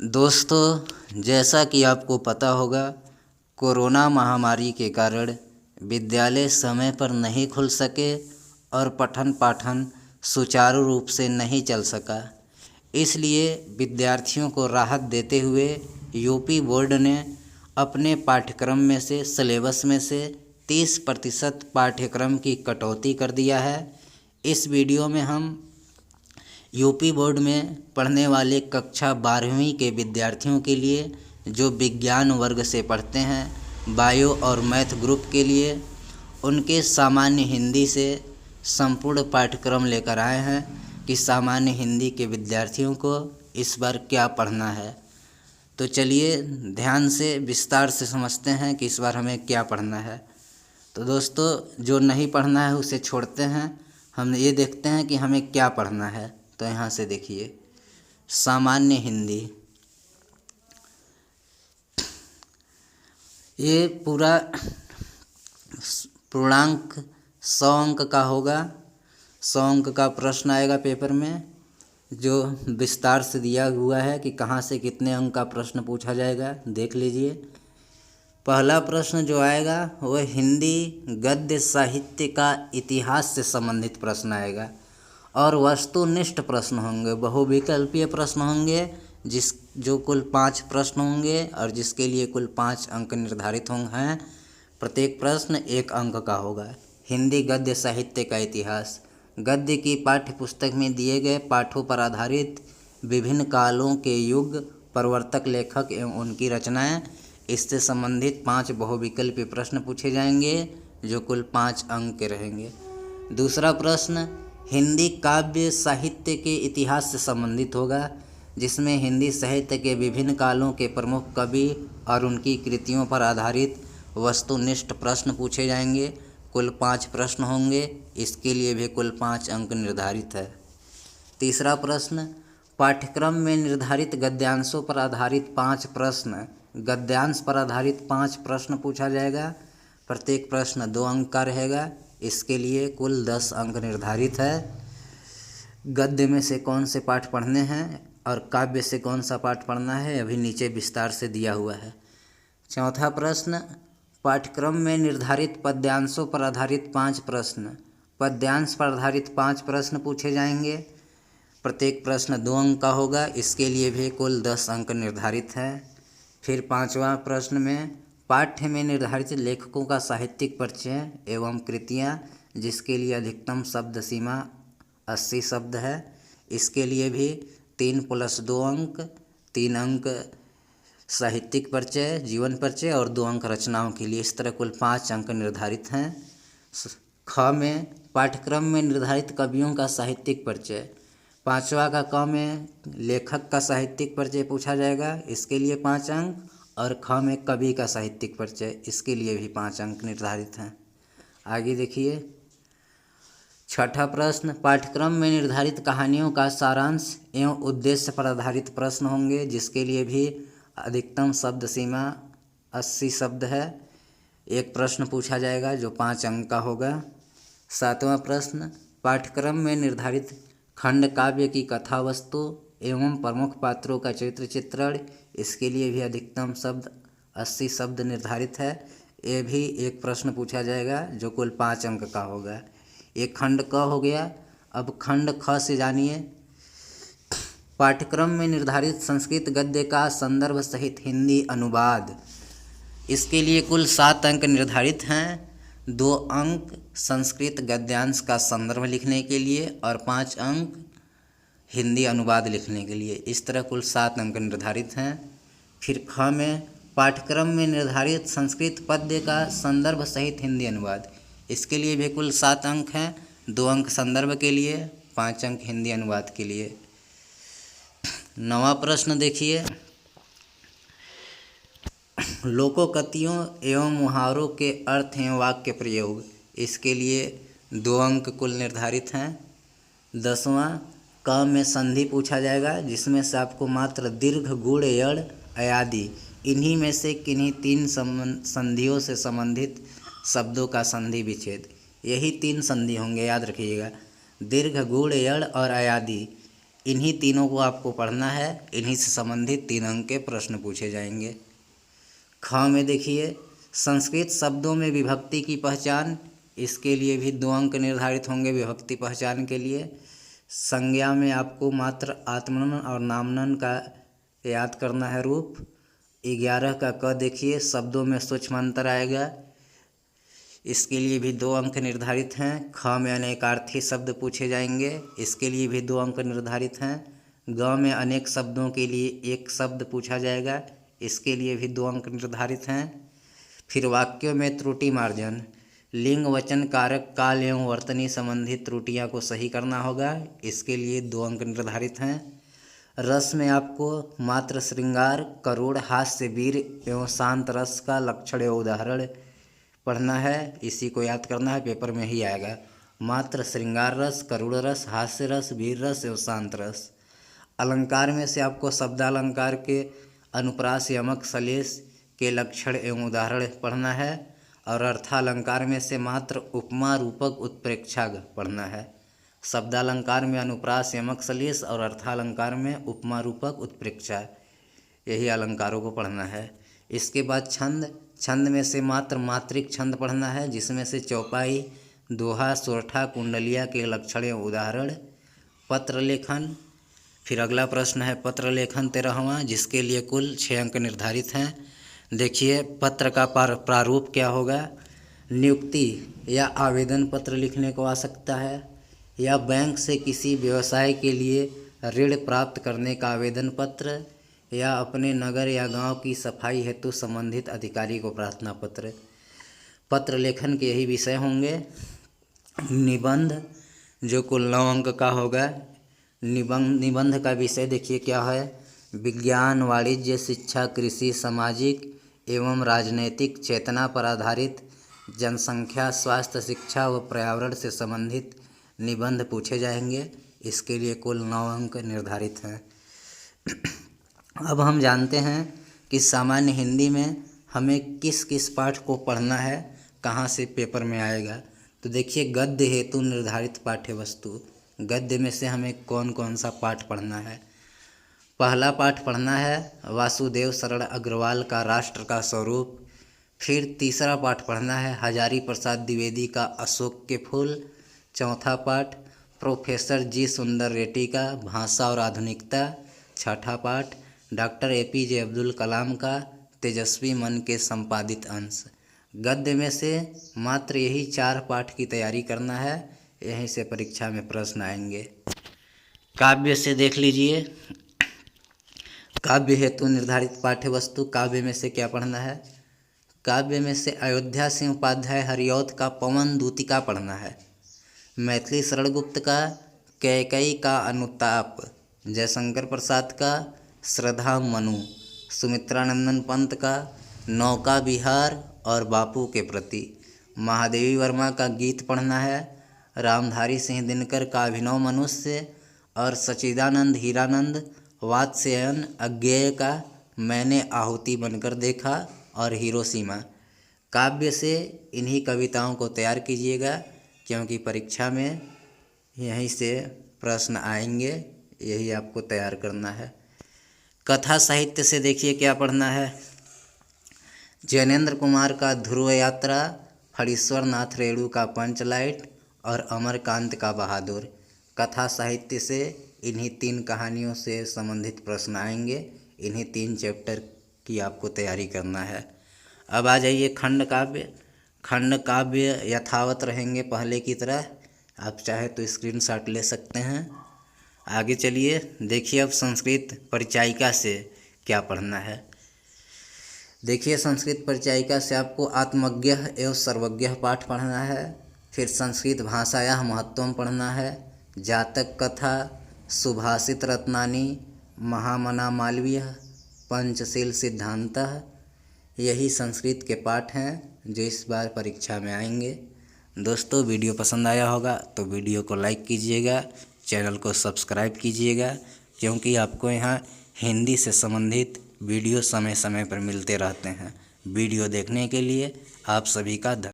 दोस्तों, जैसा कि आपको पता होगा, कोरोना महामारी के कारण विद्यालय समय पर नहीं खुल सके और पठन पाठन सुचारू रूप से नहीं चल सका। इसलिए विद्यार्थियों को राहत देते हुए यूपी बोर्ड ने अपने पाठ्यक्रम में से सिलेबस में से 30% पाठ्यक्रम की कटौती कर दिया है। इस वीडियो में हम यूपी बोर्ड में पढ़ने वाले कक्षा 12वीं के विद्यार्थियों के लिए जो विज्ञान वर्ग से पढ़ते हैं, बायो और मैथ ग्रुप के लिए उनके सामान्य हिंदी से संपूर्ण पाठ्यक्रम लेकर आए हैं कि सामान्य हिंदी के विद्यार्थियों को इस बार क्या पढ़ना है। तो चलिए ध्यान से विस्तार से समझते हैं कि इस बार हमें क्या पढ़ना है। तो दोस्तों, जो नहीं पढ़ना है उसे छोड़ते हैं, हम ये देखते हैं कि हमें क्या पढ़ना है। तो यहाँ से देखिए, सामान्य हिंदी, ये पूरा पूर्णांक 100 अंक का होगा। 100 अंक का प्रश्न आएगा पेपर में, जो विस्तार से दिया हुआ है कि कहाँ से कितने अंक का प्रश्न पूछा जाएगा। देख लीजिए। पहला प्रश्न जो आएगा वह हिंदी गद्य साहित्य का इतिहास से संबंधित प्रश्न आएगा और वस्तुनिष्ठ प्रश्न होंगे, बहुविकल्पीय प्रश्न होंगे, जो कुल 5 प्रश्न होंगे और जिसके लिए कुल 5 अंक निर्धारित होंगे। प्रत्येक प्रश्न 1 अंक का होगा। हिंदी गद्य साहित्य का इतिहास, गद्य की पाठ्य पुस्तक में दिए गए पाठों पर आधारित विभिन्न कालों के युग, प्रवर्तक, लेखक एवं उनकी रचनाएं, इससे संबंधित 5 बहुविकल्पीय प्रश्न पूछे जाएंगे जो कुल 5 अंक के रहेंगे। दूसरा प्रश्न हिंदी काव्य साहित्य के इतिहास से संबंधित होगा, जिसमें हिंदी साहित्य के विभिन्न कालों के प्रमुख कवि और उनकी कृतियों पर आधारित वस्तुनिष्ठ प्रश्न पूछे जाएंगे। कुल 5 प्रश्न होंगे, इसके लिए भी कुल 5 अंक निर्धारित है। तीसरा प्रश्न पाठ्यक्रम में निर्धारित गद्यांशों पर आधारित 5 प्रश्न, गद्यांश पर आधारित 5 प्रश्न पूछा जाएगा। प्रत्येक प्रश्न 2 अंक का रहेगा, इसके लिए कुल 10 अंक निर्धारित है। गद्य में से कौन से पाठ पढ़ने हैं और काव्य से कौन सा पाठ पढ़ना है, अभी नीचे विस्तार से दिया हुआ है। चौथा प्रश्न पाठ्यक्रम में निर्धारित पद्यांशों पर आधारित 5 प्रश्न, पद्यांश पर आधारित 5 प्रश्न पूछे जाएंगे। प्रत्येक प्रश्न 2 अंक का होगा, इसके लिए भी कुल 10 अंक निर्धारित है। फिर 5वां प्रश्न में पाठ्य में निर्धारित लेखकों का साहित्यिक परिचय एवं कृतियाँ, जिसके लिए अधिकतम शब्द सीमा 80 शब्द है, इसके लिए भी 3 + 2 अंक, 3 अंक साहित्यिक परिचय, जीवन परिचय और 2 अंक रचनाओं के लिए। इस तरह कुल 5 अंक निर्धारित हैं। ख में पाठ्यक्रम में निर्धारित कवियों का साहित्यिक परिचय, 5वां का क में लेखक का साहित्यिक परिचय पूछा जाएगा, इसके लिए 5 अंक, और ख में कवि का साहित्यिक परिचय, इसके लिए भी 5 अंक निर्धारित हैं। आगे देखिए। छठा प्रश्न पाठ्यक्रम में निर्धारित कहानियों का सारांश एवं उद्देश्य पर आधारित प्रश्न होंगे, जिसके लिए भी अधिकतम शब्द सीमा 80 शब्द है। एक प्रश्न पूछा जाएगा जो 5 अंक का होगा। 7वां प्रश्न पाठ्यक्रम में निर्धारित खंड काव्य की कथा वस्तु एवं प्रमुख पात्रों का चरित्र चित्रण, इसके लिए भी अधिकतम शब्द 80 शब्द निर्धारित है। ये भी एक प्रश्न पूछा जाएगा जो कुल 5 अंक का होगा। एक खंड क हो गया। अब खंड ख से जानिए। पाठ्यक्रम में निर्धारित संस्कृत गद्य का संदर्भ सहित हिंदी अनुवाद, इसके लिए कुल 7 अंक निर्धारित हैं। 2 अंक संस्कृत गद्यांश का संदर्भ लिखने के लिए और 5 अंक हिंदी अनुवाद लिखने के लिए। इस तरह कुल 7 अंक निर्धारित हैं। फिर ख में पाठ्यक्रम में निर्धारित संस्कृत पद्य का संदर्भ सहित हिंदी अनुवाद, इसके लिए भी कुल 7 अंक हैं। 2 अंक संदर्भ के लिए, 5 अंक हिंदी अनुवाद के लिए। 9वां प्रश्न देखिए। लोकोक्तियों एवं मुहावरों के अर्थ एवं वाक्य प्रयोग, इसके लिए 2 अंक कुल निर्धारित हैं। 10वां क में संधि पूछा जाएगा, जिसमें से आपको मात्र दीर्घ, गुण, यड़, अयादि, इन्हीं में से किन्हीं 3 संधियों से संबंधित शब्दों का संधि विच्छेद, यही 3 संधि होंगे, याद रखिएगा। दीर्घ, गुण, यड़ और अयादि, इन्हीं तीनों को आपको पढ़ना है, इन्हीं से संबंधित 3 अंक के प्रश्न पूछे जाएंगे। ख में देखिए संस्कृत शब्दों में विभक्ति की पहचान, इसके लिए भी 2 अंक निर्धारित होंगे विभक्ति पहचान के लिए। संज्ञा में आपको मात्र आत्मनन और नामनन का याद करना है रूप। 11 का क देखिए शब्दों में सूक्ष्म अंतर आएगा, इसके लिए भी 2 अंक निर्धारित हैं। ख में अनेकार्थी शब्द पूछे जाएंगे, इसके लिए भी 2 अंक निर्धारित हैं। ग में अनेक शब्दों के लिए 1 शब्द पूछा जाएगा, इसके लिए भी 2 अंक निर्धारित हैं। फिर वाक्यों में त्रुटि मार्जन, लिंग वचन कारक काल एवं वर्तनी संबंधित त्रुटियां को सही करना होगा, इसके लिए 2 अंक निर्धारित हैं। रस में आपको मात्र श्रृंगार, करुण, हास्य, वीर एवं शांत रस का लक्षण एवं उदाहरण पढ़ना है, इसी को याद करना है, पेपर में ही आएगा। मात्र श्रृंगार रस, करुण रस, हास्य रस, वीर रस एवं शांत रस। अलंकार में से आपको शब्दालंकार के अनुप्रास, यमक, सलेश के लक्षण एवं उदाहरण पढ़ना है और अर्थालंकार में से मात्र उपमा, रूपक, उत्प्रेक्षा पढ़ना है। शब्दालंकार में अनुप्रास, यमक, सलेश और अर्थालंकार में उपमा, रूपक, उत्प्रेक्षा, यही अलंकारों को पढ़ना है। इसके बाद छंद, छंद में से मात्र मात्रिक छंद पढ़ना है, जिसमें से चौपाई, दोहा, सोरठा, कुंडलिया के लक्षण एवं उदाहरण। पत्र लेखन, फिर अगला प्रश्न है पत्र लेखन 13वां, जिसके लिए कुल 6 अंक निर्धारित हैं। देखिए पत्र का प्रारूप क्या होगा। नियुक्ति या आवेदन पत्र लिखने को आ सकता है, या बैंक से किसी व्यवसाय के लिए ऋण प्राप्त करने का आवेदन पत्र, या अपने नगर या गांव की सफाई हेतु संबंधित अधिकारी को प्रार्थना पत्र। पत्र लेखन के यही विषय होंगे। निबंध जो कुल 9 अंक का होगा। निबंध का विषय देखिए क्या है। विज्ञान, वाणिज्य, शिक्षा, कृषि, सामाजिक एवं राजनैतिक चेतना पर आधारित जनसंख्या, स्वास्थ्य, शिक्षा व पर्यावरण से संबंधित निबंध पूछे जाएंगे, इसके लिए कुल 9 अंक निर्धारित हैं। अब हम जानते हैं कि सामान्य हिंदी में हमें किस किस पाठ को पढ़ना है, कहाँ से पेपर में आएगा। तो देखिए गद्य हेतु निर्धारित पाठ्य वस्तु, गद्य में से हमें कौन कौन सा पाठ पढ़ना है। पहला पाठ पढ़ना है वासुदेव शरण अग्रवाल का राष्ट्र का स्वरूप। फिर तीसरा पाठ पढ़ना है हजारी प्रसाद द्विवेदी का अशोक के फूल। चौथा पाठ प्रोफेसर जी सुंदर रेड्डी का भाषा और आधुनिकता। छठा पाठ डॉक्टर APJ अब्दुल कलाम का तेजस्वी मन के संपादित अंश। गद्य में से मात्र यही 4 पाठ की तैयारी करना है, यहीं से परीक्षा में प्रश्न आएंगे। काव्य से देख लीजिए, काव्य हेतु निर्धारित पाठ्य वस्तु, काव्य में से क्या पढ़ना है। काव्य में से अयोध्या सिंह उपाध्याय हरिऔध का पवन दूतिका पढ़ना है। मैथिली शरण गुप्त का कैकेयी का अनुताप। जयशंकर प्रसाद का श्रद्धा मनु। सुमित्रानंदन पंत का नौका विहार और बापू के प्रति। महादेवी वर्मा का गीत पढ़ना है। रामधारी सिंह दिनकर का अभिनव मनुष्य और सच्चिदानंद हीरानंद वात्स्यायन अज्ञेय का मैंने आहुति बनकर देखा और हिरोशिमा। काव्य से इन्हीं कविताओं को तैयार कीजिएगा, क्योंकि परीक्षा में यहीं से प्रश्न आएंगे, यही आपको तैयार करना है। कथा साहित्य से देखिए क्या पढ़ना है। जैनेन्द्र कुमार का ध्रुव यात्रा, फणीश्वर नाथ रेणु का पंचलाइट और अमरकांत का बहादुर। कथा साहित्य से इन्हीं 3 कहानियों से संबंधित प्रश्न आएंगे, इन्हीं 3 चैप्टर की आपको तैयारी करना है। अब आ जाइए खंड काव्य। खंड काव्य यथावत रहेंगे पहले की तरह, आप चाहे तो स्क्रीनशॉट ले सकते हैं। आगे चलिए देखिए अब संस्कृत परिचायिका से क्या पढ़ना है। देखिए संस्कृत परिचायिका से आपको आत्मज्ञ एवं सर्वज्ञ पाठ पढ़ना है। फिर संस्कृत भाषायाः महत्वम पढ़ना है। जातक कथा, सुभाषित रत्नानि, महामना मालवीय, पंचशील सिद्धांतः, यही संस्कृत के पाठ हैं जो इस बार परीक्षा में आएंगे। दोस्तों वीडियो पसंद आया होगा तो वीडियो को लाइक कीजिएगा, चैनल को सब्सक्राइब कीजिएगा, क्योंकि आपको यहाँ हिंदी से संबंधित वीडियो समय समय पर मिलते रहते हैं। वीडियो देखने के लिए आप सभी का धन्यवाद।